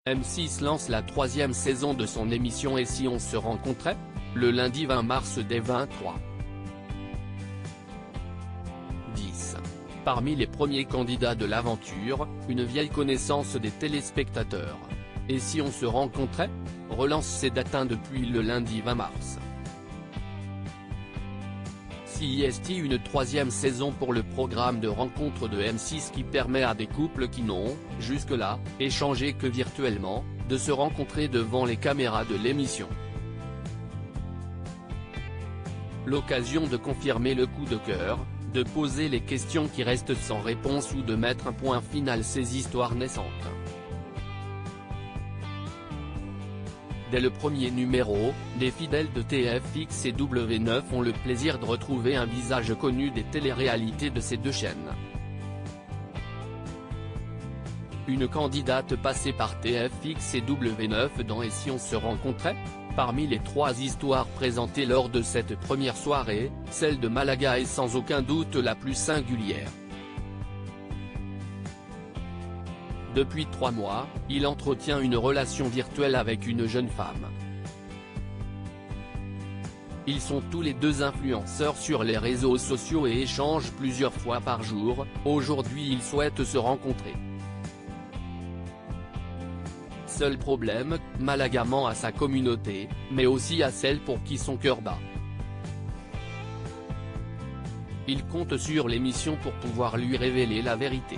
M6 lance la 3e saison de son émission Et si on se rencontrait ? Le lundi 20 mars dès 23h10. Parmi les premiers candidats de l'aventure, une vieille connaissance des téléspectateurs. Et si on se rencontrait ? Relance ses dates depuis le lundi 20 mars. CIST une 3e saison pour le programme de rencontre de M6 qui permet à des couples qui n'ont, jusque-là, échangé que virtuellement, de se rencontrer devant les caméras de l'émission. L'occasion de confirmer le coup de cœur, de poser les questions qui restent sans réponse ou de mettre un point final à ces histoires naissantes. Dès le premier numéro, les fidèles de TFX et W9 ont le plaisir de retrouver un visage connu des téléréalités de ces deux chaînes. Une candidate passée par TFX et W9 dans Et si on se rencontrait ? Parmi les 3 histoires présentées lors de cette première soirée, celle de Malaga est sans aucun doute la plus singulière. Depuis 3 mois, il entretient une relation virtuelle avec une jeune femme. Ils sont tous les deux influenceurs sur les réseaux sociaux et échangent plusieurs fois par jour. Aujourd'hui ils souhaitent se rencontrer. Seul problème, Malaga ment à sa communauté, mais aussi à celle pour qui son cœur bat. Il compte sur l'émission pour pouvoir lui révéler la vérité.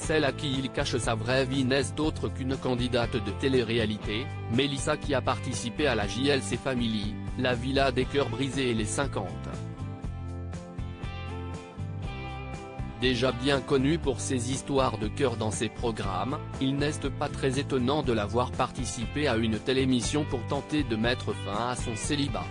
Celle à qui il cache sa vraie vie n'est autre qu'une candidate de télé-réalité, Mélissa qui a participé à la JLC Family, la Villa des cœurs brisés et les 50. Déjà bien connue pour ses histoires de cœur dans ses programmes, il n'est pas très étonnant de la voir participer à une telle émission pour tenter de mettre fin à son célibat.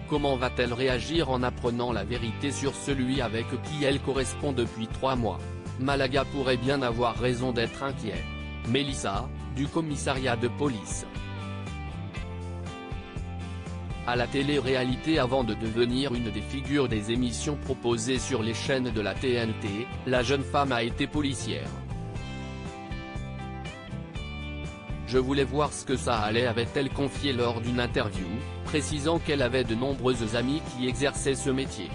Comment va-t-elle réagir en apprenant la vérité sur celui avec qui elle correspond depuis 3 mois ? Malaga pourrait bien avoir raison d'être inquiet. Mélissa, du commissariat de police. À la télé-réalité avant de devenir une des figures des émissions proposées sur les chaînes de la TNT, la jeune femme a été policière. Je voulais voir ce que ça allait, avait-elle confié lors d'une interview, précisant qu'elle avait de nombreuses amies qui exerçaient ce métier.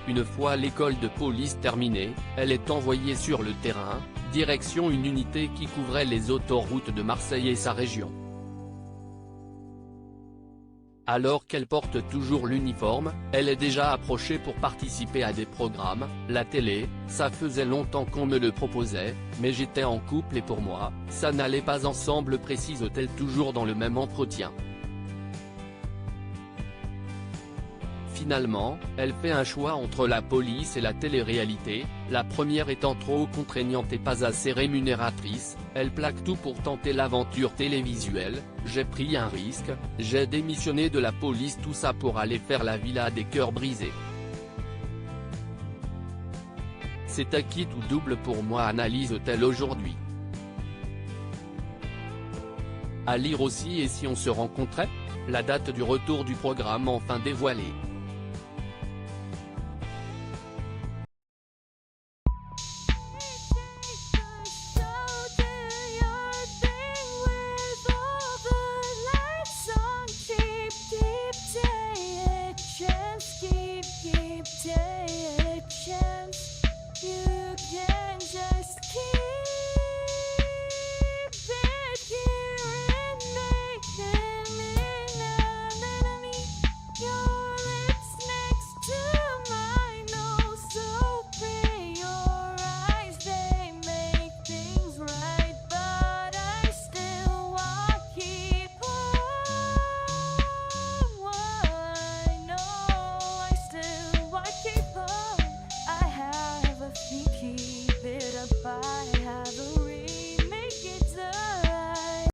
Une fois l'école de police terminée, elle est envoyée sur le terrain, direction une unité qui couvrait les autoroutes de Marseille et sa région. Alors qu'elle porte toujours l'uniforme, elle est déjà approchée pour participer à des programmes. La télé, ça faisait longtemps qu'on me le proposait, mais j'étais en couple et pour moi, ça n'allait pas ensemble, précise-t-elle toujours dans le même entretien. Finalement, elle fait un choix entre la police et la télé-réalité, la première étant trop contraignante et pas assez rémunératrice. Elle plaque tout pour tenter l'aventure télévisuelle. J'ai pris un risque, j'ai démissionné de la police, tout ça pour aller faire la Villa des cœurs brisés. C'est acquis ou double pour moi, analyse-t-elle aujourd'hui. À lire aussi Et si on se rencontrait ? La date du retour du programme enfin dévoilée. Keep taking a chance, you can